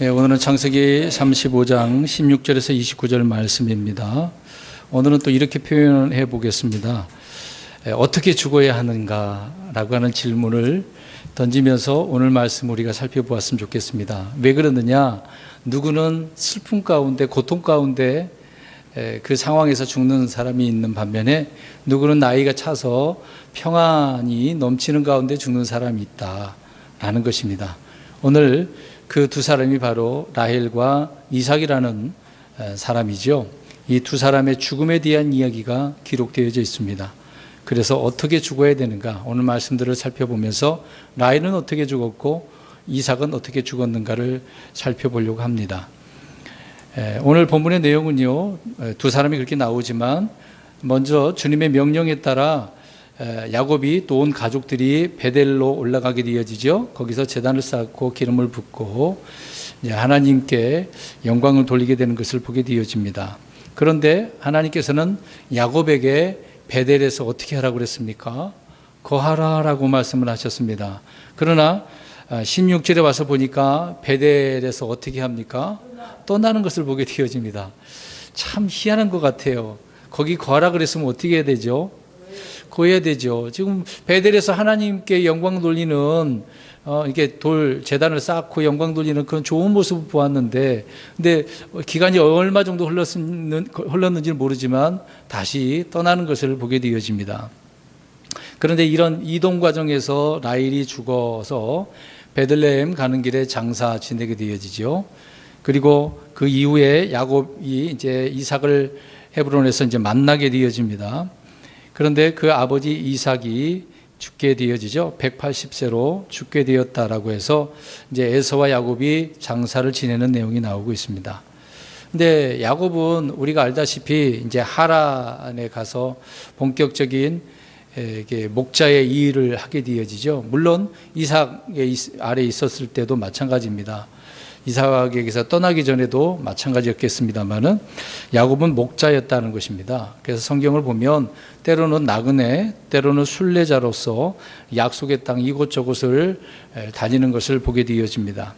오늘은 창세기 35장 16절에서 29절 말씀입니다. 오늘은 또 이렇게 표현해 보겠습니다. 어떻게 죽어야 하는가라고 하는 질문을 던지면서 오늘 말씀 우리가 살펴보았으면 좋겠습니다. 왜 그러느냐? 누구는 슬픔 가운데, 고통 가운데 그 상황에서 죽는 사람이 있는 반면에 누구는 나이가 차서 평안이 넘치는 가운데 죽는 사람이 있다라는 것입니다. 오늘 그 두 사람이 바로 라헬과 이삭이라는 사람이죠. 이 두 사람의 죽음에 대한 이야기가 기록되어져 있습니다. 그래서 어떻게 죽어야 되는가, 오늘 말씀들을 살펴보면서 라헬은 어떻게 죽었고 이삭은 어떻게 죽었는가를 살펴보려고 합니다. 오늘 본문의 내용은요, 두 사람이 그렇게 나오지만 먼저 주님의 명령에 따라 야곱이 또 온 가족들이 베델로 올라가게 되어지죠. 거기서 제단을 쌓고 기름을 붓고 하나님께 영광을 돌리게 되는 것을 보게 되어집니다. 그런데 하나님께서는 야곱에게 베델에서 어떻게 하라고 그랬습니까? 거하라라고 말씀을 하셨습니다. 그러나 16절에 와서 보니까 베델에서 어떻게 합니까? 떠나는 것을 보게 되어집니다. 참 희한한 것 같아요. 거기 거하라 그랬으면 어떻게 해야 되죠? 거해야 되죠. 지금 베델에서 하나님께 영광 돌리는 이렇게 제단을 쌓고 영광 돌리는 그런 좋은 모습을 보았는데, 근데 기간이 얼마 정도 흘렀는지는 모르지만 다시 떠나는 것을 보게 되어집니다. 그런데 이런 이동 과정에서 라헬이 죽어서 베들레헴 가는 길에 장사 지내게 되어지죠. 그리고 그 이후에 야곱이 이제 이삭을 헤브론에서 이제 만나게 되어집니다. 그런데 그 아버지 이삭이 죽게 되어지죠. 180세로 죽게 되었다라고 해서 이제 에서와 야곱이 장사를 지내는 내용이 나오고 있습니다. 근데 야곱은 우리가 알다시피 이제 하란에 가서 본격적인 목자의 일을 하게 되어지죠. 물론 이삭의 아래 있었을 때도 마찬가지입니다. 이삭에게서 떠나기 전에도 마찬가지였겠습니다만은 야곱은 목자였다는 것입니다. 그래서 성경을 보면 때로는 나그네, 때로는 순례자로서 약속의 땅 이곳저곳을 다니는 것을 보게 되어집니다.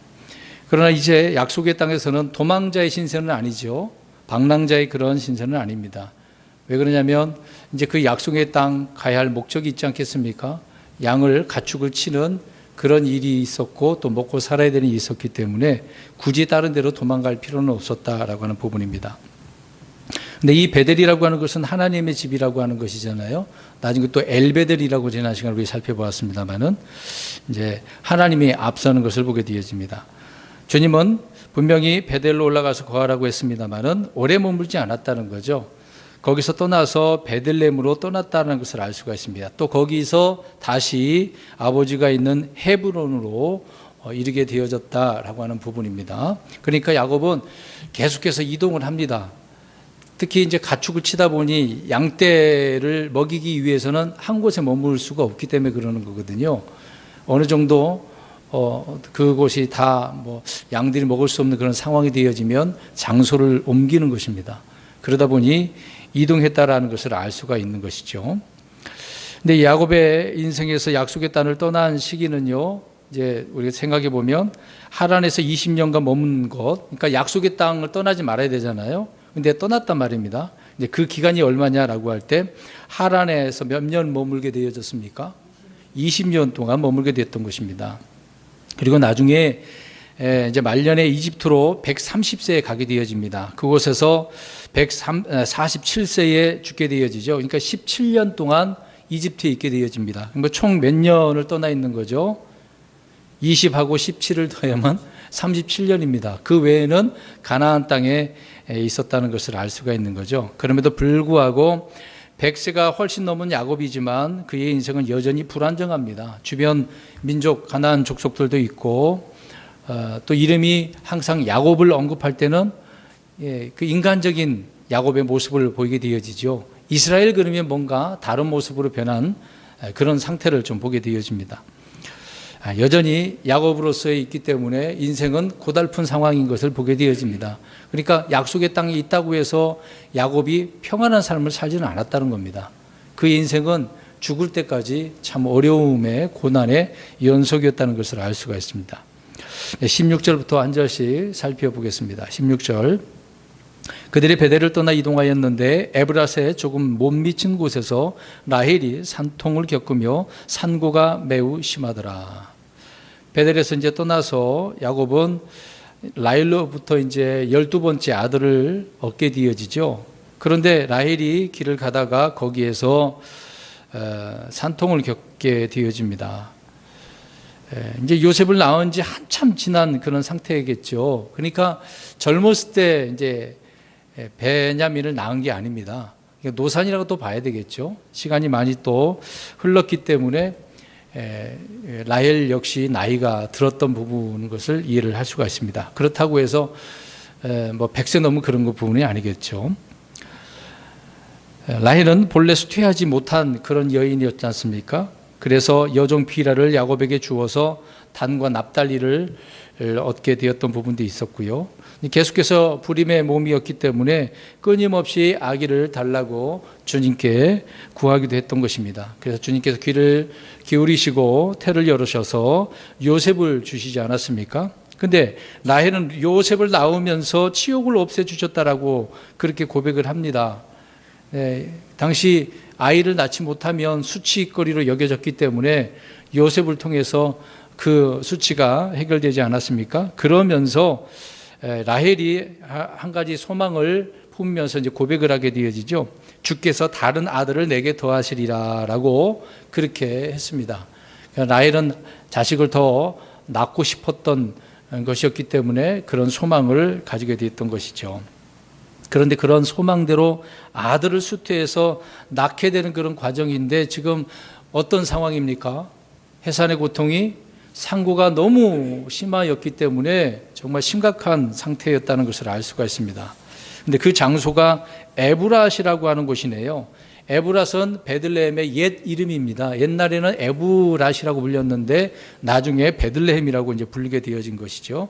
그러나 이제 약속의 땅에서는 도망자의 신세는 아니죠. 방랑자의 그런 신세는 아닙니다. 왜 그러냐면 이제 그 약속의 땅 가야 할 목적이 있지 않겠습니까? 양을 가축을 치는 그런 일이 있었고 또 먹고 살아야 되는 일이 있었기 때문에 굳이 다른 데로 도망갈 필요는 없었다라고 하는 부분입니다. 근데 이 베델이라고 하는 것은 하나님의 집이라고 하는 것이잖아요. 나중에 또 엘베델이라고 지난 시간에 우리 살펴보았습니다만은 이제 하나님이 앞서는 것을 보게 되어집니다. 주님은 분명히 베델로 올라가서 거하라고 했습니다만은 오래 머물지 않았다는 거죠. 거기서 떠나서 베들레헴으로 떠났다는 것을 알 수가 있습니다. 또 거기서 다시 아버지가 있는 헤브론으로 이르게 되어졌다라고 하는 부분입니다. 그러니까 야곱은 계속해서 이동을 합니다. 특히 이제 가축을 치다 보니 양떼를 먹이기 위해서는 한 곳에 머물 수가 없기 때문에 그러는 거거든요. 어느 정도 그곳이 다 양들이 먹을 수 없는 그런 상황이 되어지면 장소를 옮기는 것입니다. 그러다 보니 이동했다라는 것을 알 수가 있는 것이죠. 근데 야곱의 인생에서 약속의 땅을 떠난 시기는요, 이제 우리가 생각해 보면 하란에서 20년간 머문 것, 그러니까 약속의 땅을 떠나지 말아야 되잖아요. 근데 떠났단 말입니다. 이제 그 기간이 얼마냐라고 할 때 하란에서 몇 년 머물게 되어졌습니까? 20년 동안 머물게 됐던 것입니다. 그리고 나중에 이제 말년에 이집트로 130세에 가게 되어집니다. 그곳에서 147세에 죽게 되어지죠. 그러니까 17년 동안 이집트에 있게 되어집니다. 그러니까 총 몇 년을 떠나 있는 거죠? 20하고 17을 더하면 37년입니다. 그 외에는 가나안 땅에 있었다는 것을 알 수가 있는 거죠. 그럼에도 불구하고 100세가 훨씬 넘은 야곱이지만 그의 인생은 여전히 불안정합니다. 주변 민족, 가나안 족속들도 있고 또 이름이 항상 야곱을 언급할 때는 그 인간적인 야곱의 모습을 보이게 되어지죠. 이스라엘 그러면 뭔가 다른 모습으로 변한 그런 상태를 좀 보게 되어집니다. 여전히 야곱으로서의 있기 때문에 인생은 고달픈 상황인 것을 보게 되어집니다. 그러니까 약속의 땅에 있다고 해서 야곱이 평안한 삶을 살지는 않았다는 겁니다. 그 인생은 죽을 때까지 참 어려움의 고난의 연속이었다는 것을 알 수가 있습니다. 16절부터 한 절씩 살펴보겠습니다. 16절. 그들이 베델을 떠나 이동하였는데 에브라스에 조금 못 미친 곳에서 라헬이 산통을 겪으며 산고가 매우 심하더라. 베델에서 이제 떠나서 야곱은 라헬로부터 이제 12번째 아들을 얻게 되어지죠. 그런데 라헬이 길을 가다가 거기에서 산통을 겪게 되어집니다. 이제 요셉을 낳은 지 한참 지난 그런 상태겠죠. 그러니까 젊었을 때 이제 베냐민을 낳은 게 아닙니다. 노산이라고 또 봐야 되겠죠. 시간이 많이 또 흘렀기 때문에 라헬 역시 나이가 들었던 부분인 것을 이해를 할 수가 있습니다. 그렇다고 해서 뭐 100세 넘은 그런 부분이 아니겠죠. 라헬은 본래 수퇴하지 못한 그런 여인이었지 않습니까? 그래서 여종 비라를 야곱에게 주어서 단과 납달리를 얻게 되었던 부분도 있었고요. 계속해서 불임의 몸이었기 때문에 끊임없이 아기를 달라고 주님께 구하기도 했던 것입니다. 그래서 주님께서 귀를 기울이시고 태를 열으셔서 요셉을 주시지 않았습니까? 근데 라헬은 요셉을 낳으면서 치욕을 없애주셨다라고 그렇게 고백을 합니다. 당시 아이를 낳지 못하면 수치거리로 여겨졌기 때문에 요셉을 통해서 그 수치가 해결되지 않았습니까? 그러면서 라헬이 한 가지 소망을 품으면서 이제 고백을 하게 되어지죠. 주께서 다른 아들을 내게 더하시리라라고 그렇게 했습니다. 라헬은 자식을 더 낳고 싶었던 것이었기 때문에 그런 소망을 가지게 되었던 것이죠. 그런데 그런 소망대로 아들을 수태해서 낳게 되는 그런 과정인데 지금 어떤 상황입니까? 해산의 고통이 상고가 너무 심하였기 때문에 정말 심각한 상태였다는 것을 알 수가 있습니다. 그런데 그 장소가 에브랏이라고 하는 곳이네요. 에브랏은 베들레헴의 옛 이름입니다. 옛날에는 에브랏이라고 불렸는데 나중에 베들레헴이라고 이제 불리게 되어진 것이죠.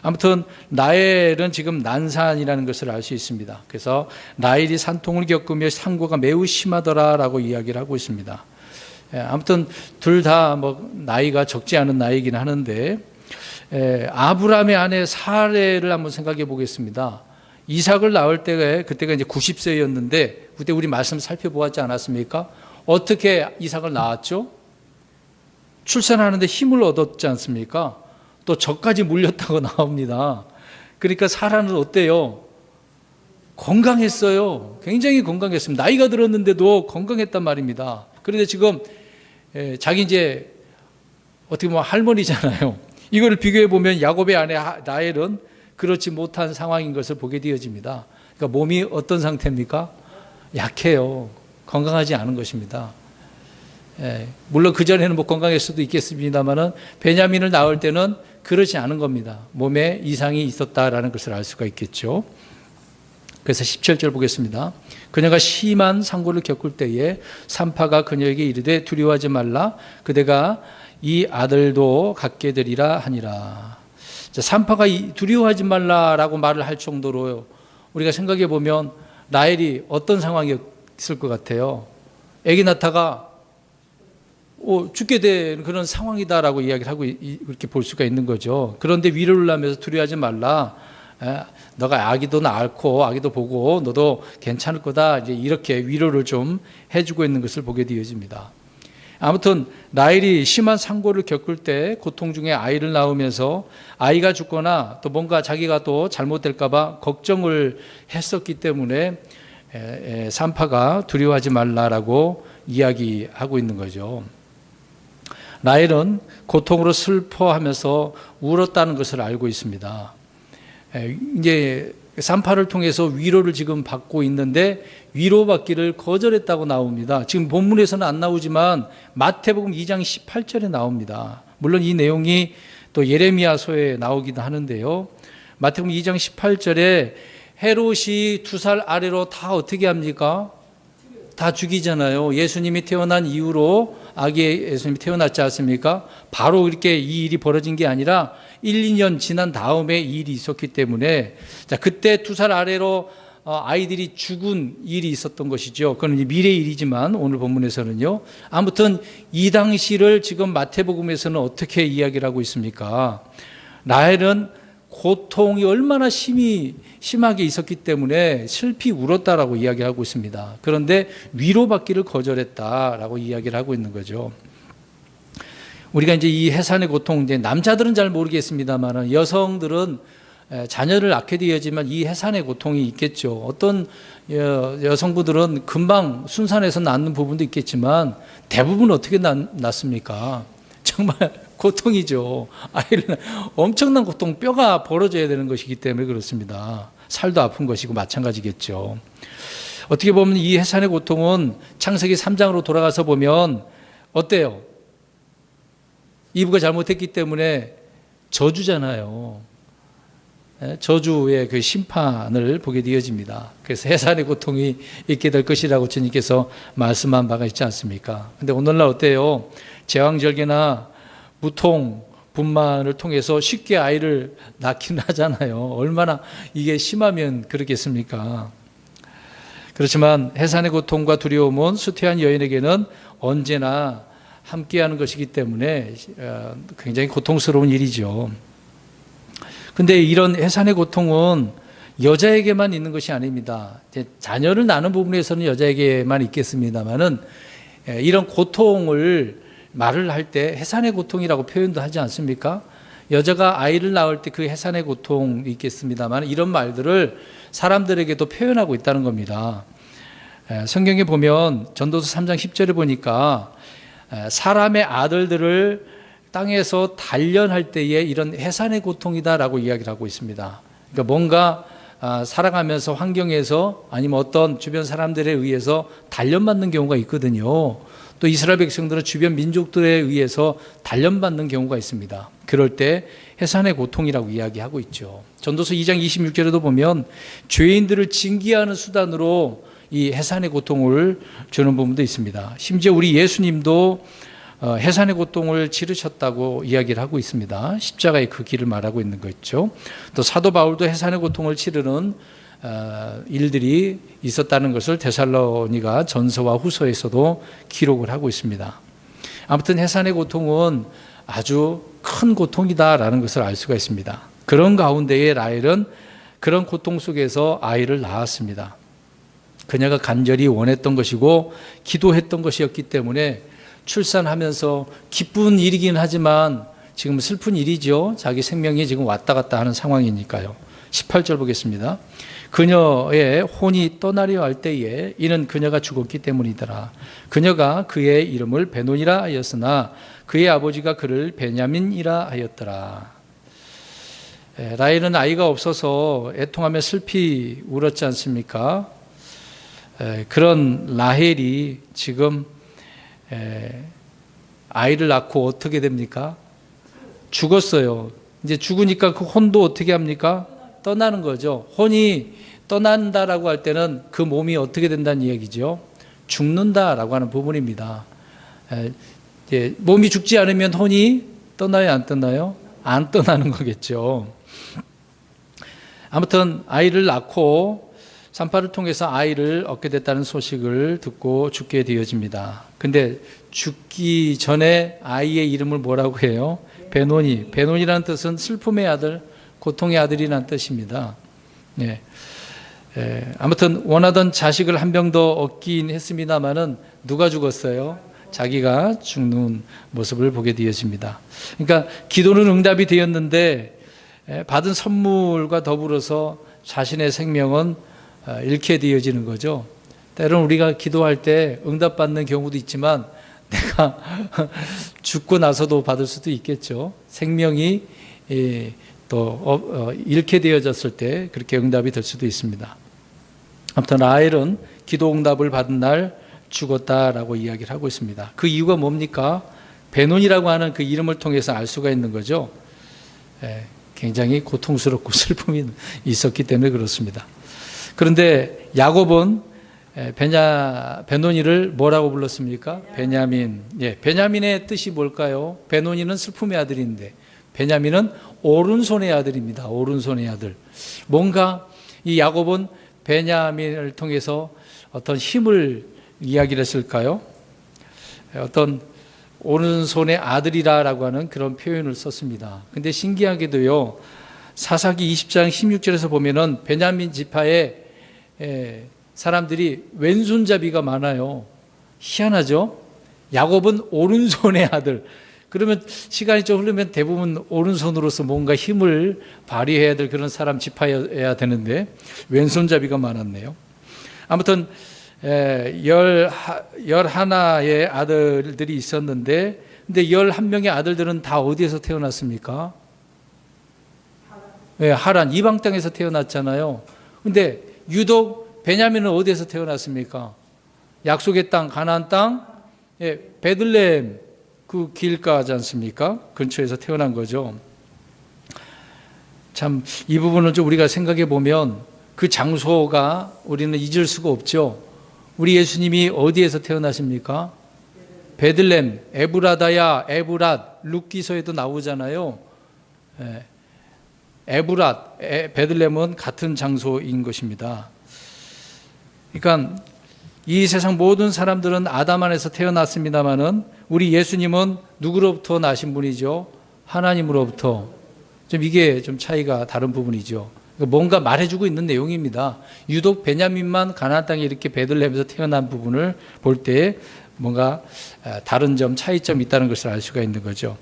아무튼 라헬은 지금 난산이라는 것을 알 수 있습니다. 그래서 라헬이 산통을 겪으며 상고가 매우 심하더라라고 이야기를 하고 있습니다. 아무튼 둘 다 뭐 나이가 적지 않은 나이긴 하는데 아브라함의 아내 사레를 한번 생각해 보겠습니다. 이삭을 낳을 때가 그때가 이제 90세였는데 그때 우리 말씀 살펴보았지 않았습니까? 어떻게 이삭을 낳았죠? 출산하는데 힘을 얻었지 않습니까? 또 적까지 물렸다고 나옵니다. 그러니까 사라는 어때요? 건강했어요. 굉장히 건강했습니다. 나이가 들었는데도 건강했단 말입니다. 그런데 지금 자기 이제 어떻게 보면 할머니잖아요. 이걸 비교해 보면 야곱의 아내 라헬은 그렇지 못한 상황인 것을 보게 되어집니다. 그러니까 몸이 어떤 상태입니까? 약해요. 건강하지 않은 것입니다. 물론 그전에는 뭐 건강할 수도 있겠습니다만은 베냐민을 낳을 때는 그렇지 않은 겁니다. 몸에 이상이 있었다라는 것을 알 수가 있겠죠. 그래서 17절 보겠습니다. 그녀가 심한 상고를 겪을 때에 산파가 그녀에게 이르되 두려워하지 말라. 그대가 이 아들도 갖게 되리라 하니라. 산파가 두려워하지 말라라고 말을 할 정도로 우리가 생각해 보면 라헬이 어떤 상황이었을 것 같아요. 아기 낳다가 죽게 된 그런 상황이다라고 이야기를 하고 이렇게 볼 수가 있는 거죠. 그런데 위로를 하면서 두려워하지 말라. 너가 아기도 낳고 아기도 보고 너도 괜찮을 거다. 이제 이렇게 위로를 좀 해주고 있는 것을 보게 되어집니다. 아무튼 라헬이 심한 상고를 겪을 때 고통 중에 아이를 낳으면서 아이가 죽거나 또 뭔가 자기가 또 잘못될까 봐 걱정을 했었기 때문에 산파가 두려워하지 말라라고 이야기하고 있는 거죠. 라헬은 고통으로 슬퍼하면서 울었다는 것을 알고 있습니다. 이제 산파를 통해서 위로를 지금 받고 있는데 위로받기를 거절했다고 나옵니다. 지금 본문에서는 안 나오지만 마태복음 2장 18절에 나옵니다. 물론 이 내용이 또 예레미야서에 나오기도 하는데요. 마태복음 2장 18절에 헤롯이 2살 아래로 다 어떻게 합니까? 다 죽이잖아요. 예수님이 태어난 이후로 아기 예수님이 태어났지 않습니까? 바로 이렇게 이 일이 벌어진 게 아니라 1, 2년 지난 다음에 이 일이 있었기 때문에 그때 2살 아래로 아이들이 죽은 일이 있었던 것이죠. 그건 미래의 일이지만 오늘 본문에서는요. 아무튼 이 당시를 지금 마태복음에서는 어떻게 이야기를 하고 있습니까? 라헬은 고통이 얼마나 심하게 있었기 때문에 슬피 울었다라고 이야기하고 있습니다. 그런데 위로받기를 거절했다라고 이야기를 하고 있는 거죠. 우리가 이제 이 해산의 고통, 이제 남자들은 잘 모르겠습니다만 여성들은 자녀를 낳게 되었지만 이 해산의 고통이 있겠죠. 어떤 여성분들은 금방 순산해서 낳는 부분도 있겠지만 대부분 어떻게 낳습니까? 정말 고통이죠. 아이를 엄청난 고통, 뼈가 벌어져야 되는 것이기 때문에 그렇습니다. 살도 아픈 것이고 마찬가지겠죠. 어떻게 보면 이 해산의 고통은 창세기 3장으로 돌아가서 보면 어때요? 이브가 잘못했기 때문에 저주잖아요. 저주의 그 심판을 보게 되어집니다. 그래서 해산의 고통이 있게 될 것이라고 주님께서 말씀한 바가 있지 않습니까? 근데 오늘날 어때요? 제왕절개나 무통, 분만을 통해서 쉽게 아이를 낳긴 하잖아요. 얼마나 이게 심하면 그렇겠습니까? 그렇지만 해산의 고통과 두려움은 수태한 여인에게는 언제나 함께하는 것이기 때문에 굉장히 고통스러운 일이죠. 근데 이런 해산의 고통은 여자에게만 있는 것이 아닙니다. 자녀를 낳는 부분에서는 여자에게만 있겠습니다만은 이런 고통을 말을 할 때 해산의 고통이라고 표현도 하지 않습니까? 여자가 아이를 낳을 때 그 해산의 고통이 있겠습니다만 이런 말들을 사람들에게도 표현하고 있다는 겁니다. 성경에 보면 전도서 3장 10절에 보니까 사람의 아들들을 땅에서 단련할 때에 이런 해산의 고통이다라고 이야기를 하고 있습니다. 그러니까 뭔가 살아가면서 환경에서 아니면 어떤 주변 사람들에 의해서 단련받는 경우가 있거든요. 또 이스라엘 백성들은 주변 민족들에 의해서 단련받는 경우가 있습니다. 그럴 때 해산의 고통이라고 이야기하고 있죠. 전도서 2장 26절에도 보면 죄인들을 징계하는 수단으로 이 해산의 고통을 주는 부분도 있습니다. 심지어 우리 예수님도 해산의 고통을 치르셨다고 이야기를 하고 있습니다. 십자가의 그 길을 말하고 있는 거죠. 또 사도 바울도 해산의 고통을 치르는 일들이 있었다는 것을 데살로니가 전서와 후서에서도 기록을 하고 있습니다. 아무튼 해산의 고통은 아주 큰 고통이다라는 것을 알 수가 있습니다. 그런 가운데에 라헬은 그런 고통 속에서 아이를 낳았습니다. 그녀가 간절히 원했던 것이고 기도했던 것이었기 때문에 출산하면서 기쁜 일이긴 하지만 지금 슬픈 일이죠. 자기 생명이 지금 왔다 갔다 하는 상황이니까요. 18절 보겠습니다. 그녀의 혼이 떠나려 할 때에 이는 그녀가 죽었기 때문이더라. 그녀가 그의 이름을 베논이라 하였으나 그의 아버지가 그를 베냐민이라 하였더라. 라헬은 아이가 없어서 애통하며 슬피 울었지 않습니까? 그런 라헬이 지금 아이를 낳고 어떻게 됩니까? 죽었어요. 이제 죽으니까 그 혼도 어떻게 합니까? 떠나는 거죠. 혼이 떠난다라고 할 때는 그 몸이 어떻게 된다는 이야기죠? 죽는다라고 하는 부분입니다. 몸이 죽지 않으면 혼이 떠나요, 안 떠나요? 안 떠나는 거겠죠. 아무튼 아이를 낳고 산파를 통해서 아이를 얻게 됐다는 소식을 듣고 죽게 되어집니다. 근데 죽기 전에 아이의 이름을 뭐라고 해요? 베논이. 베논이라는 뜻은 슬픔의 아들, 고통의 아들이라는 뜻입니다. 네. 아무튼 원하던 자식을 한 명 더 얻긴 했습니다만은 누가 죽었어요? 자기가 죽는 모습을 보게 되어집니다. 그러니까 기도는 응답이 되었는데 받은 선물과 더불어서 자신의 생명은 잃게 되어지는 거죠. 때로는 우리가 기도할 때 응답받는 경우도 있지만 내가 죽고 나서도 받을 수도 있겠죠. 생명이 또 잃게 되어졌을 때 그렇게 응답이 될 수도 있습니다. 아무튼 라헬은 기도 응답을 받은 날 죽었다라고 이야기를 하고 있습니다. 그 이유가 뭡니까? 베논이라고 하는 그 이름을 통해서 알 수가 있는 거죠. 굉장히 고통스럽고 슬픔이 있었기 때문에 그렇습니다. 그런데 야곱은 베논이를 뭐라고 불렀습니까? 베냐민. 베냐민의 뜻이 뭘까요? 베논이는 슬픔의 아들인데 베냐민은 오른손의 아들입니다. 오른손의 아들. 뭔가 이 야곱은 베냐민을 통해서 어떤 힘을 이야기를 했을까요? 어떤 오른손의 아들이라고 하는 그런 표현을 썼습니다. 근데 신기하게도요, 사사기 20장 16절에서 보면은 베냐민 지파의 사람들이 왼손잡이가 많아요. 희한하죠? 야곱은 오른손의 아들. 그러면 시간이 좀 흐르면 대부분 오른손으로서 뭔가 힘을 발휘해야 될 그런 사람 지파여야 되는데 왼손잡이가 많았네요. 아무튼 11의 아들들이 있었는데, 근데 11명의 아들들은 다 어디에서 태어났습니까? 하란, 이방 땅에서 태어났잖아요. 근데 유독 베냐민은 어디에서 태어났습니까? 약속의 땅, 가나안 땅, 베들레헴 그 길가지 않습니까? 근처에서 태어난 거죠. 참 이 부분을 좀 우리가 생각해 보면 그 장소가 우리는 잊을 수가 없죠. 우리 예수님이 어디에서 태어나십니까? 베들레헴, 에브라다야, 에브랏, 룻기서에도 나오잖아요. 에브랏, 베들레헴은 같은 장소인 것입니다. 그러니까 이 세상 모든 사람들은 아담 안에서 태어났습니다마는 우리 예수님은 누구로부터 나신 분이죠? 하나님으로부터. 좀 이게 좀 차이가 다른 부분이죠. 뭔가 말해주고 있는 내용입니다. 유독 베냐민만 가나안 땅에 이렇게 베들레헴에서 태어난 부분을 볼 때 뭔가 다른 점, 차이점이 있다는 것을 알 수가 있는 거죠.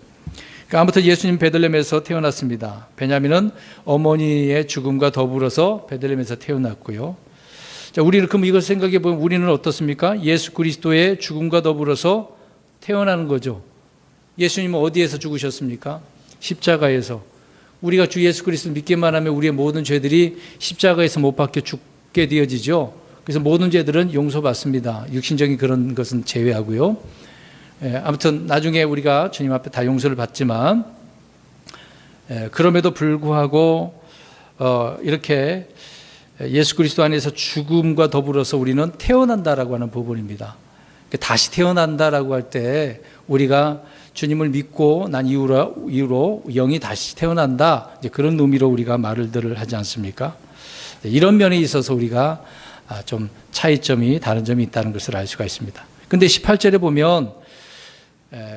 그러니까 아무튼 예수님 베들레헴에서 태어났습니다. 베냐민은 어머니의 죽음과 더불어서 베들레헴에서 태어났고요. 자, 우리는 그럼 이걸 생각해 보면 우리는 어떻습니까? 예수 그리스도의 죽음과 더불어서 태어나는 거죠. 예수님은 어디에서 죽으셨습니까? 십자가에서. 우리가 주 예수 그리스도를 믿기만 하면 우리의 모든 죄들이 십자가에서 못 박혀 죽게 되어지죠. 그래서 모든 죄들은 용서받습니다. 육신적인 그런 것은 제외하고요. 아무튼 나중에 우리가 주님 앞에 다 용서를 받지만, 그럼에도 불구하고 이렇게 예수 그리스도 안에서 죽음과 더불어서 우리는 태어난다라고 하는 부분입니다. 다시 태어난다라고 할 때 우리가 주님을 믿고 난 이후로 영이 다시 태어난다, 이제 그런 의미로 우리가 말들을 하지 않습니까? 이런 면에 있어서 우리가 좀 차이점이, 다른 점이 있다는 것을 알 수가 있습니다. 근데 18절에 보면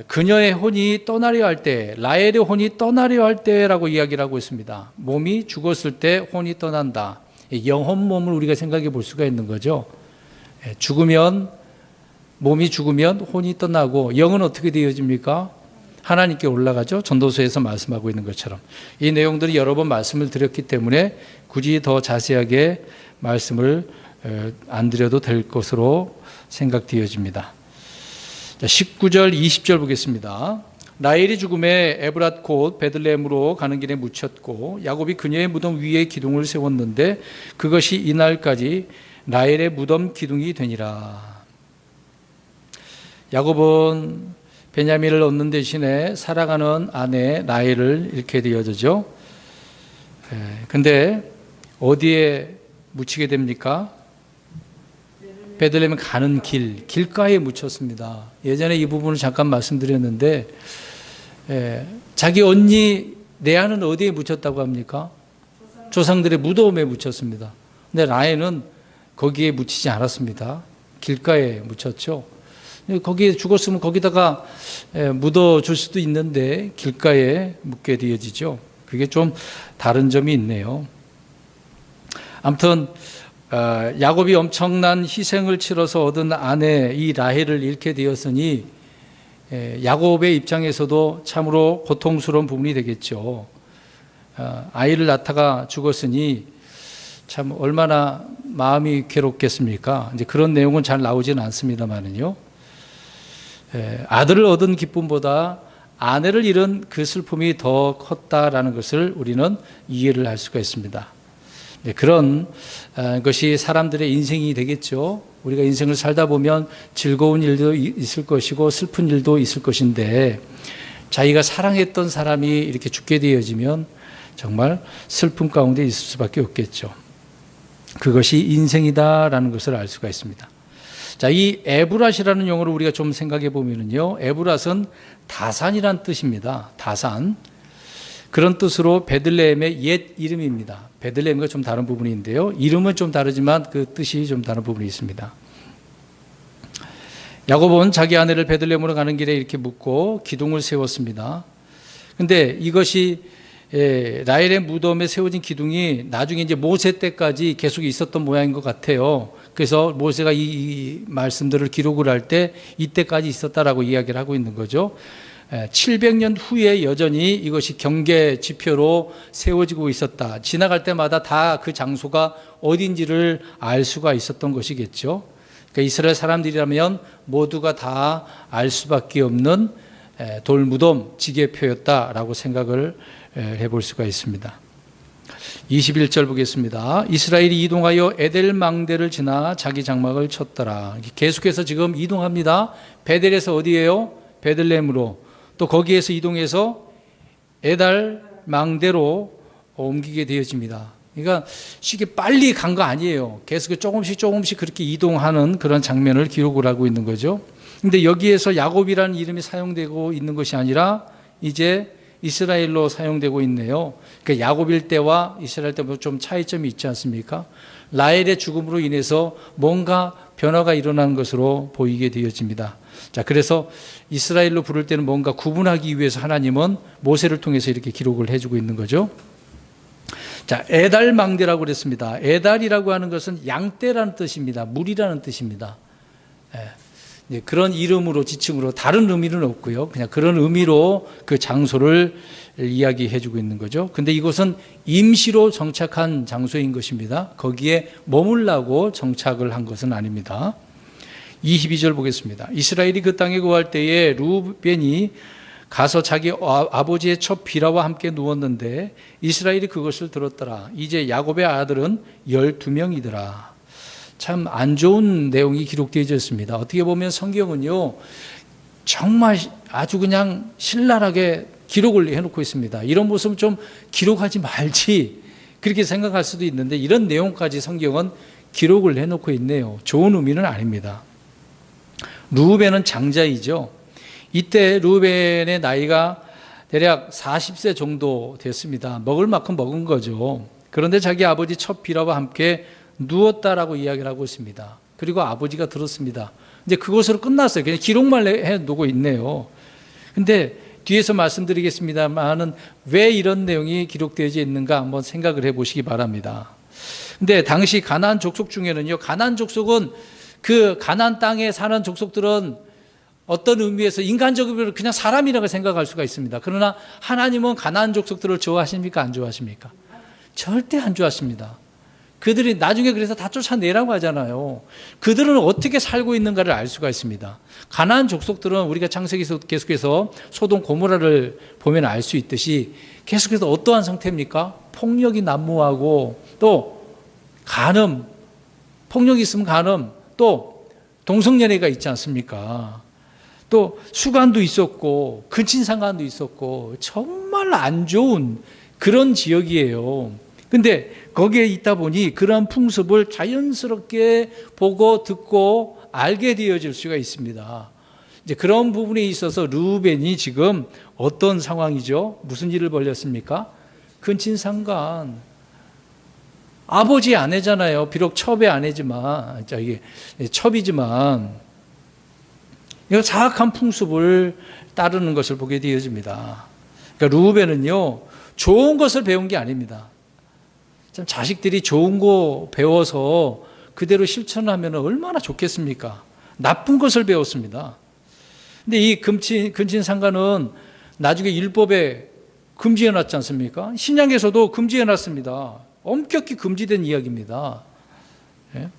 그녀의 혼이 떠나려 할 때, 라헬의 혼이 떠나려 할 때라고 이야기를 하고 있습니다. 몸이 죽었을 때 혼이 떠난다. 영혼 몸을 우리가 생각해 볼 수가 있는 거죠. 몸이 죽으면 혼이 떠나고 영은 어떻게 되어집니까? 하나님께 올라가죠. 전도서에서 말씀하고 있는 것처럼. 이 내용들이 여러 번 말씀을 드렸기 때문에 굳이 더 자세하게 말씀을 안 드려도 될 것으로 생각되어집니다. 19절, 20절 보겠습니다. 라헬이 죽음에 에브랏 곧 베들레헴으로 가는 길에 묻혔고 야곱이 그녀의 무덤 위에 기둥을 세웠는데 그것이 이날까지 라헬의 무덤 기둥이 되니라. 야곱은 베냐민을 얻는 대신에 사랑하는 아내 라헬을 잃게 되어지죠. 근데 어디에 묻히게 됩니까? 베들레헴 가는 길가에 묻혔습니다. 예전에 이 부분을 잠깐 말씀드렸는데, 자기 언니 레아는 어디에 묻혔다고 합니까? 조상들의 무덤에 묻혔습니다. 근데 라헬은 거기에 묻히지 않았습니다. 길가에 묻혔죠. 거기에 죽었으면 거기다가 묻어줄 수도 있는데 길가에 묻게 되어지죠. 그게 좀 다른 점이 있네요. 아무튼 야곱이 엄청난 희생을 치러서 얻은 아내 이 라헬을 잃게 되었으니 야곱의 입장에서도 참으로 고통스러운 부분이 되겠죠. 아이를 낳다가 죽었으니 참 얼마나 마음이 괴롭겠습니까? 이제 그런 내용은 잘 나오지는 않습니다만은요. 아들을 얻은 기쁨보다 아내를 잃은 그 슬픔이 더 컸다라는 것을 우리는 이해를 할 수가 있습니다. 그런 것이 사람들의 인생이 되겠죠. 우리가 인생을 살다 보면 즐거운 일도 있을 것이고 슬픈 일도 있을 것인데 자기가 사랑했던 사람이 이렇게 죽게 되어지면 정말 슬픔 가운데 있을 수밖에 없겠죠. 그것이 인생이다라는 것을 알 수가 있습니다. 자, 이 에브랏이라는 용어를 우리가 좀 생각해 보면은요, 에브랏은 다산이란 뜻입니다. 다산. 그런 뜻으로 베들레헴의 옛 이름입니다. 베들레헴과 좀 다른 부분인데요. 이름은 좀 다르지만 그 뜻이 좀 다른 부분이 있습니다. 야곱은 자기 아내를 베들레헴으로 가는 길에 이렇게 묻고 기둥을 세웠습니다. 근데 이것이 라헬의 무덤에 세워진 기둥이 나중에 이제 모세 때까지 계속 있었던 모양인 것 같아요. 그래서 모세가 이 말씀들을 기록을 할 때 이때까지 있었다라고 이야기를 하고 있는 거죠. 700년 후에 여전히 이것이 경계 지표로 세워지고 있었다. 지나갈 때마다 다 그 장소가 어딘지를 알 수가 있었던 것이겠죠. 그러니까 이스라엘 사람들이라면 모두가 다 알 수밖에 없는 돌무덤 지게표였다라고 생각을 해볼 수가 있습니다. 21절 보겠습니다. 이스라엘이 이동하여 에델망대를 지나 자기 장막을 쳤더라. 계속해서 지금 이동합니다. 베델에서 어디예요? 베들레헴으로. 또 거기에서 이동해서 에달망대로 옮기게 되어집니다. 그러니까 쉽게 빨리 간 거 아니에요. 계속 조금씩 그렇게 이동하는 그런 장면을 기록을 하고 있는 거죠. 근데 여기에서 야곱이라는 이름이 사용되고 있는 것이 아니라 이제 이스라엘로 사용되고 있네요. 그러니까 야곱일 때와 이스라엘 때 좀 차이점이 있지 않습니까? 라헬의 죽음으로 인해서 뭔가 변화가 일어나는 것으로 보이게 되어집니다. 자, 그래서 이스라엘로 부를 때는 뭔가 구분하기 위해서 하나님은 모세를 통해서 이렇게 기록을 해주고 있는 거죠. 자, 에달망대라고 그랬습니다. 에달이라고 하는 것은 양떼라는 뜻입니다. 물이라는 뜻입니다. 그런 이름으로 지칭으로 다른 의미는 없고요. 그냥 그런 의미로 그 장소를 이야기해 주고 있는 거죠. 근데 이곳은 임시로 정착한 장소인 것입니다. 거기에 머물라고 정착을 한 것은 아닙니다. 22절 보겠습니다. 이스라엘이 그 땅에 거할 때에 루벤이 가서 자기 아버지의 첩 비라와 함께 누웠는데 이스라엘이 그것을 들었더라. 이제 야곱의 아들은 12명이더라. 참 안 좋은 내용이 기록되어 있습니다. 어떻게 보면 성경은요, 정말 아주 그냥 신랄하게 기록을 해놓고 있습니다. 이런 모습을 좀 기록하지 말지 그렇게 생각할 수도 있는데 이런 내용까지 성경은 기록을 해놓고 있네요. 좋은 의미는 아닙니다. 르우벤은 장자이죠. 이때 르우벤의 나이가 대략 40세 정도 됐습니다. 먹을 만큼 먹은 거죠. 그런데 자기 아버지 첩 비라와 함께 누웠다라고 이야기를 하고 있습니다. 그리고 아버지가 들었습니다. 이제 그것으로 끝났어요. 그냥 기록만 해두고 있네요. 근데 뒤에서 말씀드리겠습니다만은 왜 이런 내용이 기록되어져 있는가 한번 생각을 해보시기 바랍니다. 근데 당시 가나안 족속 중에는요, 가나안 족속은 그 가나안 땅에 사는 족속들은 어떤 의미에서 인간적으로 그냥 사람이라고 생각할 수가 있습니다. 그러나 하나님은 가나안 족속들을 좋아하십니까? 안 좋아하십니까? 절대 안 좋아하십니다. 그들이 나중에 그래서 다 쫓아내라고 하잖아요. 그들은 어떻게 살고 있는가를 알 수가 있습니다. 가나안 족속들은 우리가 창세기에서 계속해서 소돔 고모라를 보면 알 수 있듯이 계속해서 어떠한 상태입니까? 폭력이 난무하고 또 간음, 폭력이 있으면 간음, 또 동성연애가 있지 않습니까? 또 수간도 있었고 근친상간도 있었고 정말 안 좋은 그런 지역이에요. 근데 거기에 있다 보니 그러한 풍습을 자연스럽게 보고 듣고 알게 되어질 수가 있습니다. 이제 그런 부분에 있어서 르우벤이 지금 어떤 상황이죠? 무슨 일을 벌였습니까? 근친상간. 아버지의 아내잖아요. 비록 첩의 아내지만, 첩이지만, 이거 사악한 풍습을 따르는 것을 보게 되어집니다. 그러니까 르우벤은요, 좋은 것을 배운 게 아닙니다. 참 자식들이 좋은 거 배워서 그대로 실천하면 얼마나 좋겠습니까? 나쁜 것을 배웠습니다. 근데 이 근친상간은 나중에 율법에 금지해 놨지 않습니까? 신약에서도 금지해 놨습니다. 엄격히 금지된 이야기입니다. 예?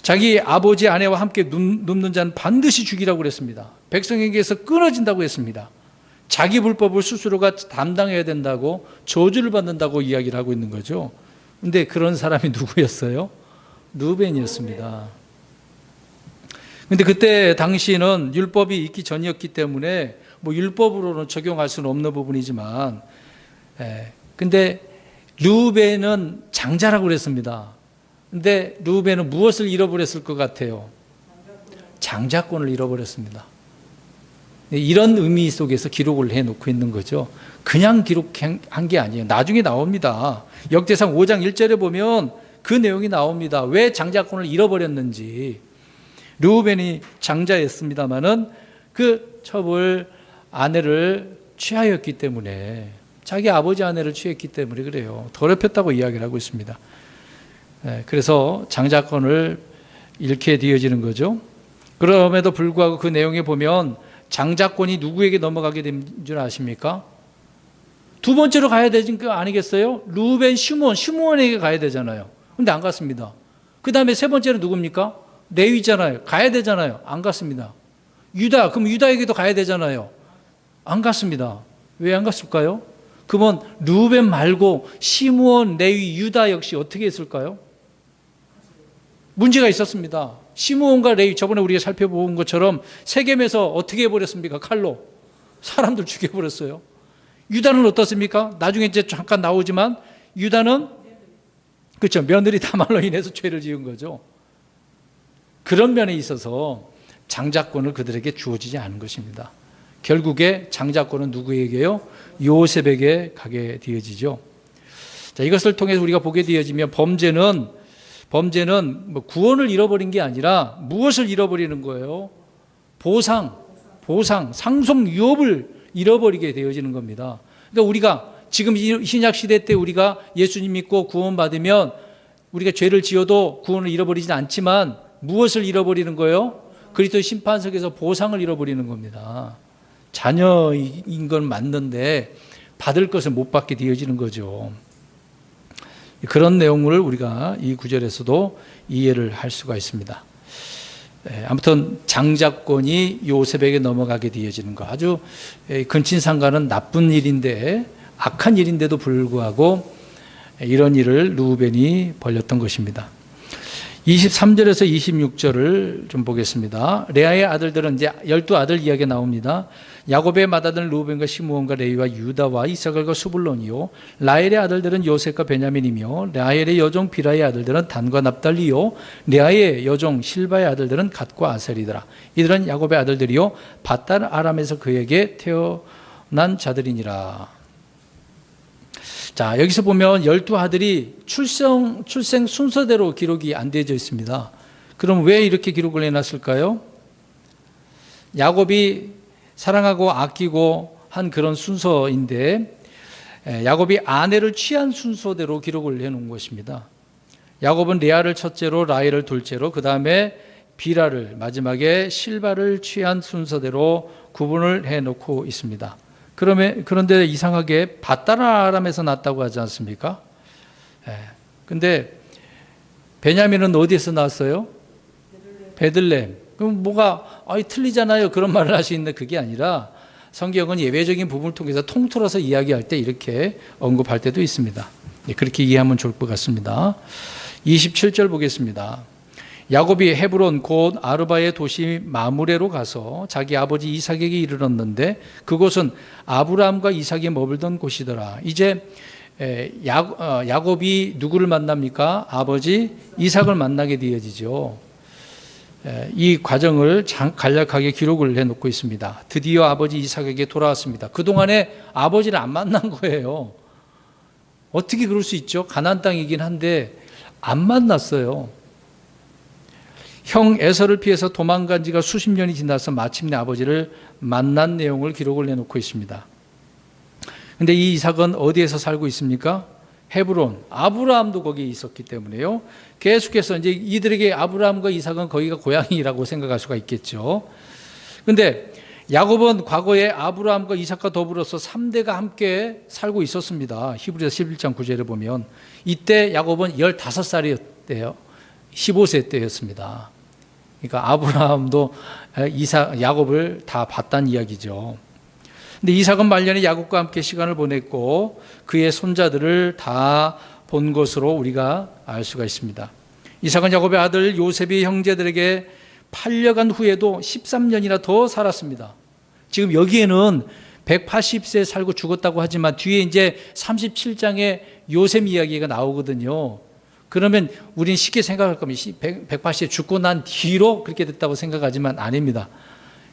자기 아버지 아내와 함께 눕는 자는 반드시 죽이라고 그랬습니다. 백성에게서 끊어진다고 했습니다. 자기 불법을 스스로가 담당해야 된다고 저주를 받는다고 이야기를 하고 있는 거죠. 그런데 그런 사람이 누구였어요? 르우벤이었습니다. 그런데 그때 당시에는 율법이 있기 전이었기 때문에 뭐 율법으로는 적용할 수는 없는 부분이지만, 근데 르우벤은 장자라고 그랬습니다. 근데 르우벤은 무엇을 잃어버렸을 것 같아요? 장자권을 잃어버렸습니다. 이런 의미 속에서 기록을 해놓고 있는 거죠. 그냥 기록한 게 아니에요. 나중에 나옵니다. 역대상 5장 1절에 보면 그 내용이 나옵니다. 왜 장자권을 잃어버렸는지, 르우벤이 장자였습니다마는 그 첩을 아내를 취하였기 때문에, 자기 아버지 아내를 취했기 때문에 그래요. 더럽혔다고 이야기를 하고 있습니다. 그래서 장자권을 잃게 되어지는 거죠. 그럼에도 불구하고 그 내용에 보면 장자권이 누구에게 넘어가게 된 줄 아십니까? 두 번째로 가야 되는 거 아니겠어요? 르우벤, 시므온에게 가야 되잖아요. 근데 안 갔습니다. 그 다음에 세 번째로 누굽니까? 레위잖아요. 가야 되잖아요. 안 갔습니다. 유다, 그럼 유다에게도 가야 되잖아요. 안 갔습니다. 왜 안 갔을까요? 그러면 르우벤 말고 시므온, 레위, 유다 역시 어떻게 했을까요? 문제가 있었습니다. 시므온과 레위, 저번에 우리가 살펴본 것처럼 세겜에서 어떻게 해버렸습니까? 칼로 사람들 죽여버렸어요. 유다는 어떻습니까? 나중에 이제 잠깐 나오지만 유다는 그렇죠, 며느리 다말로 인해서 죄를 지은 거죠. 그런 면에 있어서 장자권을 그들에게 주어지지 않은 것입니다. 결국에 장자권은 누구에게요? 요셉에게 가게 되어지죠. 자, 이것을 통해서 우리가 보게 되어지면 범죄는 뭐 구원을 잃어버린 게 아니라 무엇을 잃어버리는 거예요? 보상, 상속 유업을 잃어버리게 되어지는 겁니다. 그러니까 우리가 지금 신약 시대 때 우리가 예수님 믿고 구원받으면 우리가 죄를 지어도 구원을 잃어버리진 않지만 무엇을 잃어버리는 거예요? 그리스도 심판석에서 보상을 잃어버리는 겁니다. 자녀인 건 맞는데 받을 것을 못 받게 되어지는 거죠. 그런 내용을 우리가 이 구절에서도 이해를 할 수가 있습니다. 아무튼 장자권이 요셉에게 넘어가게 되어지는 거, 아주 근친상간은 나쁜 일인데, 악한 일인데도 불구하고 이런 일을 르우벤이 벌였던 것입니다. 23절에서 26절을 좀 보겠습니다. 레아의 아들들은 이제 12아들 이야기가 나옵니다. 야곱의 맏아들 르우벤과 시므온과 레위와 유다와 이사갈과 수불론이요, 라헬의 아들들은 요셉과 베냐민이며, 라헬의 여종 비라의 아들들은 단과 납달리요, 레아의 여종 실바의 아들들은 갓과 아셀이더라. 이들은 야곱의 아들들이요, 밧단 아람에서 그에게 태어난 자들이니라. 자, 여기서 보면 12아들이 출생 순서대로 기록이 안 되어져 있습니다. 그럼 왜 이렇게 기록을 해놨을까요? 야곱이 사랑하고 아끼고 한 그런 순서인데, 야곱이 아내를 취한 순서대로 기록을 해놓은 것입니다. 야곱은 레아를 첫째로, 라헬을 둘째로, 그 다음에 비라를, 마지막에 실바를 취한 순서대로 구분을 해놓고 있습니다. 그런데 이상하게 밧단 아람에서 났다고 하지 않습니까? 근데 베냐민은 어디에서 났어요? 베들레헴. 그럼 뭐가 틀리잖아요, 그런 말을 할 수 있는데 그게 아니라 성경은 예외적인 부분을 통해서 통틀어서 이야기할 때 이렇게 언급할 때도 있습니다. 그렇게 이해하면 좋을 것 같습니다. 27절 보겠습니다. 야곱이 헤브론 곧 아르바의 도시 마므레로 가서 자기 아버지 이삭에게 이르렀는데 그곳은 아브라함과 이삭이 머물던 곳이더라. 이제 야곱이 누구를 만납니까? 아버지 이삭을 만나게 되어지죠. 이 과정을 간략하게 기록을 해놓고 있습니다. 드디어 아버지 이삭에게 돌아왔습니다. 그동안에 아버지를 안 만난 거예요. 어떻게 그럴 수 있죠? 가나안 땅이긴 한데 안 만났어요. 형 에서를 피해서 도망간 지가 수십 년이 지나서 마침내 아버지를 만난 내용을 기록을 해놓고 있습니다. 그런데 이 이삭은 어디에서 살고 있습니까? 헤브론, 아브라함도 거기에 있었기 때문에요. 계속해서 이제 이들에게 아브라함과 이삭은 거기가 고향이라고 생각할 수가 있겠죠. 그런데 야곱은 과거에 아브라함과 이삭과 더불어서 3대가 함께 살고 있었습니다. 히브리서 11장 9절에 보면 이때 야곱은 15살이었대요. 15세 때였습니다. 그러니까 아브라함도 야곱을 다 봤다는 이야기죠. 근데 이삭은 말년에 야곱과 함께 시간을 보냈고 그의 손자들을 다 본 것으로 우리가 알 수가 있습니다. 이삭은 야곱의 아들 요셉이 형제들에게 팔려간 후에도 13년이나 더 살았습니다. 지금 여기에는 180세 살고 죽었다고 하지만 뒤에 이제 37장에 요셉 이야기가 나오거든요. 그러면 우리는 쉽게 생각할 겁니다. 180세 죽고 난 뒤로 그렇게 됐다고 생각하지만 아닙니다.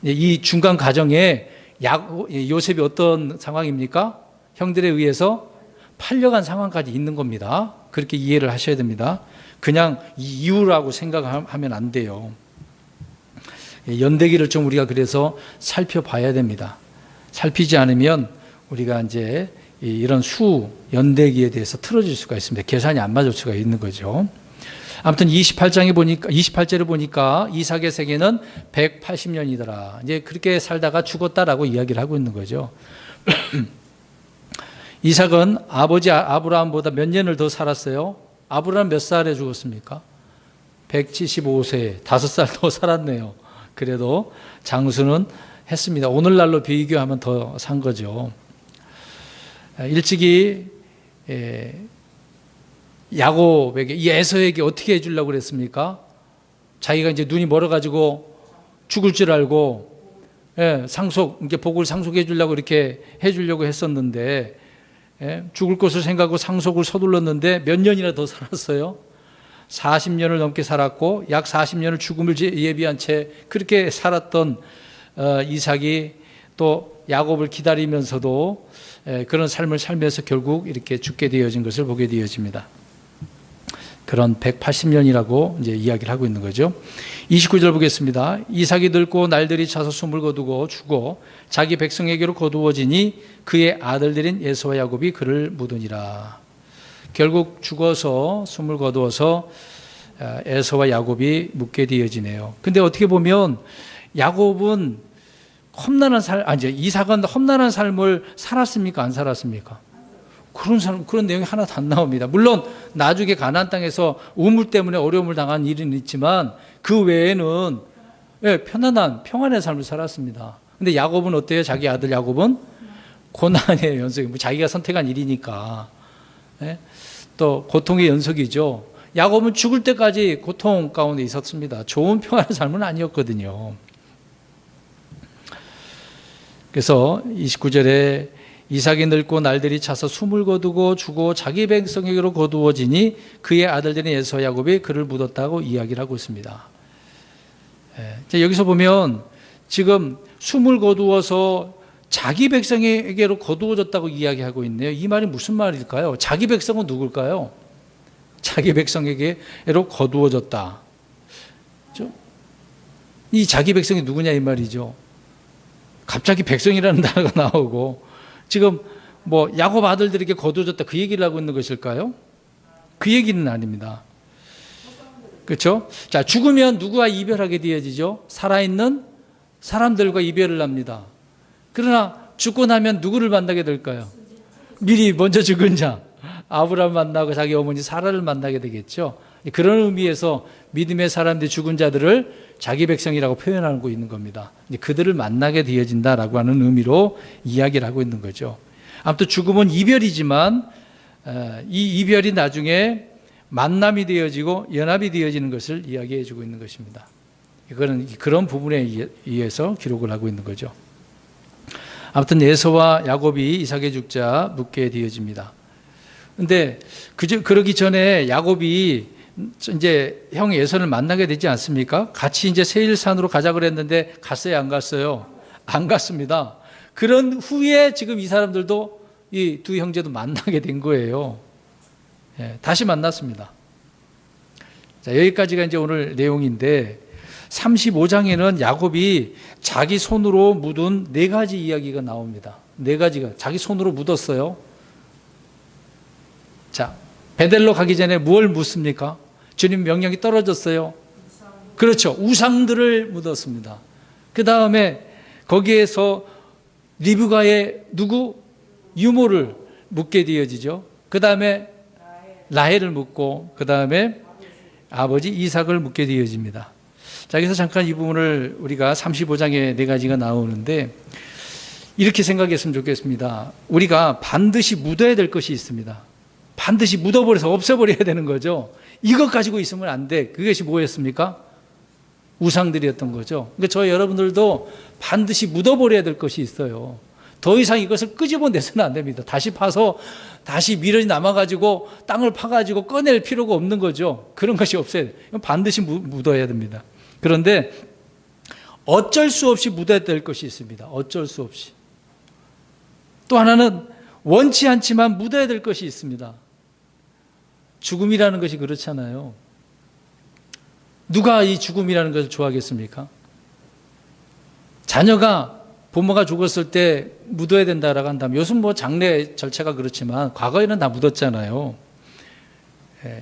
이 중간 과정에 요셉이 어떤 상황입니까? 형들에 의해서 팔려간 상황까지 있는 겁니다. 그렇게 이해를 하셔야 됩니다. 그냥 이유라고 생각하면 안 돼요. 연대기를 좀 우리가 그래서 살펴봐야 됩니다. 살피지 않으면 우리가 이제 이런 수 연대기에 대해서 틀어질 수가 있습니다. 계산이 안 맞을 수가 있는 거죠. 아무튼 28절에 보니까 이삭의 생애는 180년이더라. 이제 그렇게 살다가 죽었다라고 이야기를 하고 있는 거죠. 이삭은 아버지 아브라함보다 몇 년을 더 살았어요? 아브라함 몇 살에 죽었습니까? 175세, 5살 더 살았네요. 그래도 장수는 했습니다. 오늘날로 비교하면 더 산 거죠. 일찍이 야곱에게, 이 에서에게 어떻게 해주려고 그랬습니까? 자기가 이제 눈이 멀어가지고 죽을 줄 알고, 이제 복을 상속해 주려고 이렇게 해주려고 했었는데, 죽을 것을 생각하고 상속을 서둘렀는데 몇 년이나 더 살았어요? 40년을 넘게 살았고, 약 40년을 죽음을 예비한 채 그렇게 살았던 이삭이 또 야곱을 기다리면서도 그런 삶을 살면서 결국 이렇게 죽게 되어진 것을 보게 되어집니다. 그런 180년이라고 이제 이야기를 하고 있는 거죠. 29절 보겠습니다. 이삭이 늙고 날들이 차서 숨을 거두고 죽어 자기 백성에게로 거두어지니 그의 아들들인 에서와 야곱이 그를 묻으니라. 결국 죽어서 숨을 거두어서 에서와 야곱이 묻게 되어지네요. 근데 어떻게 보면 야곱은 이삭은 험난한 삶을 살았습니까? 안 살았습니까? 그런 내용이 하나도 안 나옵니다. 물론 나중에 가나안 땅에서 우물 때문에 어려움을 당한 일은 있지만 그 외에는 편안한 평안의 삶을 살았습니다. 근데 야곱은 어때요? 자기 아들 야곱은 고난의 연속, 자기가 선택한 일이니까 또 고통의 연속이죠. 야곱은 죽을 때까지 고통 가운데 있었습니다. 좋은 평안의 삶은 아니었거든요. 그래서 29절에 이삭이 늙고 날들이 차서 숨을 거두고 죽어 자기 백성에게로 거두어지니 그의 아들들인 에서와 야곱이 그를 묻었다고 이야기를 하고 있습니다. 여기서 보면 지금 숨을 거두어서 자기 백성에게로 거두어졌다고 이야기하고 있네요. 이 말이 무슨 말일까요? 자기 백성은 누굴까요? 자기 백성에게로 거두어졌다. 이 자기 백성이 누구냐 이 말이죠. 갑자기 백성이라는 단어가 나오고 지금 야곱 아들들에게 거두어졌다 그 얘기를 하고 있는 것일까요? 그 얘기는 아닙니다. 그렇죠? 자, 죽으면 누구와 이별하게 되어지죠? 살아있는 사람들과 이별을 합니다. 그러나 죽고 나면 누구를 만나게 될까요? 미리 먼저 죽은 자 아브라함 만나고 자기 어머니 사라를 만나게 되겠죠. 그런 의미에서 믿음의 사람들이 죽은 자들을 자기 백성이라고 표현하고 있는 겁니다. 그들을 만나게 되어진다라고 하는 의미로 이야기를 하고 있는 거죠. 아무튼 죽음은 이별이지만 이 이별이 나중에 만남이 되어지고 연합이 되어지는 것을 이야기해 주고 있는 것입니다. 이거는 그런 부분에 의해서 기록을 하고 있는 거죠. 아무튼 에서와 야곱이 이삭의 죽자 묻게 되어집니다. 근데 그러기 전에 야곱이 이제 형 에서를 만나게 되지 않습니까? 같이 이제 세일산으로 가자 그랬는데 갔어요, 안 갔어요? 안 갔습니다. 그런 후에 지금 이 사람들도 이 두 형제도 만나게 된 거예요. 다시 만났습니다. 자, 여기까지가 이제 오늘 내용인데 35장에는 야곱이 자기 손으로 묻은 4가지 이야기가 나옵니다. 4가지가 자기 손으로 묻었어요. 자, 베델로 가기 전에 뭘 묻습니까? 주님 명령이 떨어졌어요. 그렇죠. 우상들을 묻었습니다. 그 다음에 거기에서 리브가의 유모를 묻게 되어지죠. 그 다음에 라헬을 묻고 그 다음에 아버지 이삭을 묻게 되어집니다. 자, 여기서 잠깐 이 부분을 우리가 35장에 4가지가 나오는데 이렇게 생각했으면 좋겠습니다. 우리가 반드시 묻어야 될 것이 있습니다. 반드시 묻어버려서 없애버려야 되는 거죠. 이것 가지고 있으면 안 돼. 그것이 뭐였습니까? 우상들이었던 거죠. 그러니까 저희 여러분들도 반드시 묻어버려야 될 것이 있어요. 더 이상 이것을 끄집어내서는 안 됩니다. 다시 파서 다시 미련이 남아가지고 땅을 파가지고 꺼낼 필요가 없는 거죠. 그런 것이 없어야 돼요. 반드시 묻어야 됩니다. 그런데 어쩔 수 없이 묻어야 될 것이 있습니다. 어쩔 수 없이. 또 하나는 원치 않지만 묻어야 될 것이 있습니다. 죽음이라는 것이 그렇잖아요. 누가 이 죽음이라는 것을 좋아하겠습니까? 자녀가 부모가 죽었을 때 묻어야 된다라고 한다면, 요즘 뭐 장례 절차가 그렇지만 과거에는 다 묻었잖아요.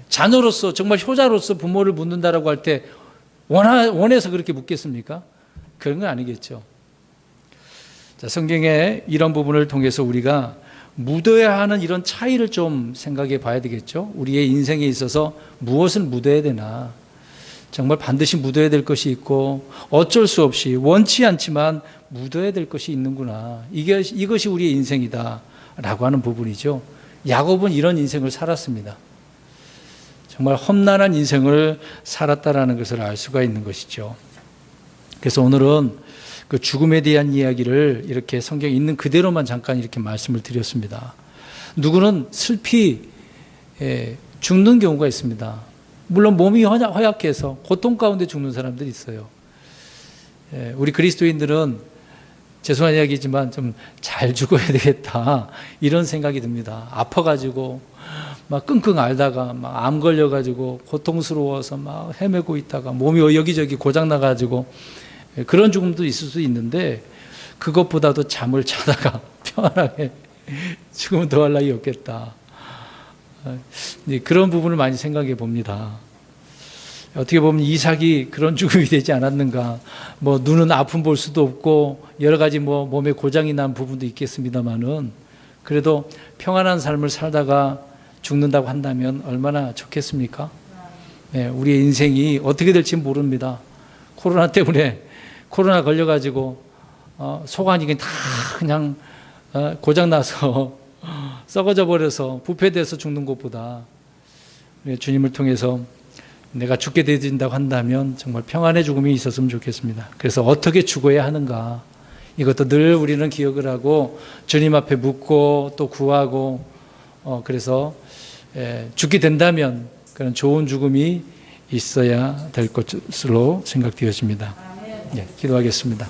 자녀로서, 정말 효자로서 부모를 묻는다라고 할 때 원해서 그렇게 묻겠습니까? 그런 건 아니겠죠. 자, 성경의 이런 부분을 통해서 우리가 묻어야 하는 이런 차이를 좀 생각해 봐야 되겠죠. 우리의 인생에 있어서 무엇을 묻어야 되나. 정말 반드시 묻어야 될 것이 있고 어쩔 수 없이 원치 않지만 묻어야 될 것이 있는구나. 이것이 우리의 인생이다 라고 하는 부분이죠. 야곱은 이런 인생을 살았습니다. 정말 험난한 인생을 살았다라는 것을 알 수가 있는 것이죠. 그래서 오늘은 그 죽음에 대한 이야기를 이렇게 성경에 있는 그대로만 잠깐 이렇게 말씀을 드렸습니다. 누구는 슬피 죽는 경우가 있습니다. 물론 몸이 허약해서 고통 가운데 죽는 사람들이 있어요. 우리 그리스도인들은 죄송한 이야기지만 좀 잘 죽어야 되겠다 이런 생각이 듭니다. 아파가지고 막 끙끙 앓다가 막 암 걸려가지고 고통스러워서 막 헤매고 있다가 몸이 여기저기 고장 나가지고 그런 죽음도 있을 수 있는데 그것보다도 잠을 자다가 편안하게 죽으면 더할 나위 없겠다. 그런 부분을 많이 생각해 봅니다. 어떻게 보면 이삭이 그런 죽음이 되지 않았는가. 뭐 눈은 아픔 볼 수도 없고 여러 가지 뭐 몸에 고장이 난 부분도 있겠습니다만은 그래도 평안한 삶을 살다가 죽는다고 한다면 얼마나 좋겠습니까? 우리의 인생이 어떻게 될지 모릅니다. 코로나 때문에 코로나 걸려가지고 속안이 다 그냥 고장나서 썩어져 버려서 부패돼서 죽는 것보다 주님을 통해서 내가 죽게 되진다고 한다면 정말 평안의 죽음이 있었으면 좋겠습니다. 그래서 어떻게 죽어야 하는가 이것도 늘 우리는 기억을 하고 주님 앞에 묻고 또 구하고 그래서 죽게 된다면 그런 좋은 죽음이 있어야 될 것으로 생각되어집니다. 기도하겠습니다.